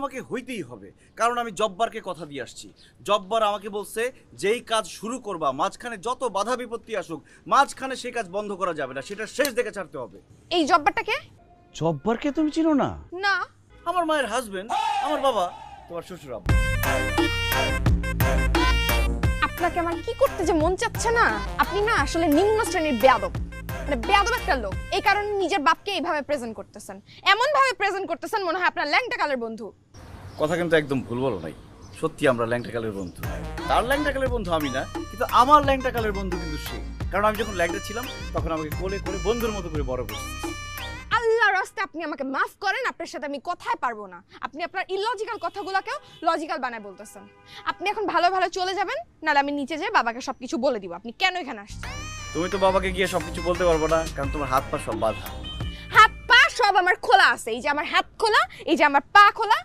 আমাকে হইতেই হবে, কারণ আমি জব্বারকে কথা দিয়ে আসছি। জব্বার আমাকে বলছে যেই কাজ শুরু করবা মাঝখানে যত বাধা বিপত্তি আসুক মাঝখানে সেই কাজ বন্ধ করা যাবে না, সেটা শেষ দেখে ছাড়তে হবে। এই জব্বারটাকে? জব্বারকে তুমি চিনো না? না। আমার মায়ের হাজবেন্ড, আমার বাবা, তোমার শ্বশুর আব্বা। আপনাকে আমার কি করতে যে মন চাচ্ছে না, আপনি না আসলে নিম্ন শ্রেণীর বেয়াদব, মানে বেয়াদব একটা লোক। এই কারণে নিজের বাপকে এইভাবে প্রেজেন্ট করতেছেন, এমন ভাবে প্রেজেন্ট করতেছেন মনে হয় আপনার ল্যাংটা কালের বন্ধু। কথা কিন্তু একদম ভুল বলো নাই, সত্যি আমরা ল্যাংটা কালের বন্ধু। তার ল্যাংটা কালের বন্ধু আমি না, কিন্তু আমার ল্যাংটা কালের বন্ধু কিন্তু সে। কারণ আমি যখন ল্যাংটা ছিলাম তখন আমাকে কোলে করে বন্ধুর মতো করে বড় করছে। আল্লাহর রাস্তে আপনি আমাকে মাফ করেন, আপনার সাথে আমি কথাই পারবো না। আপনি আপনার ইলজিক্যাল কথাগুলোকেও লজিক্যাল বানায় বলতেছেন। আপনি এখন ভালো ভালো চলে যাবেন, নাহলে আমি নিচে যেয়ে বাবাকে সবকিছু বলে দিব আপনি কেন এখানে আসছেন। তুমি তো বাবাকে গিয়ে সবকিছু বলতে পারবো না, কারণ তোমার হাত পা সব বাঁধা। হাত পা সব আমার খোলা আছে, এই যে আমার হাত খোলা, এই যে আমার পা খোলা।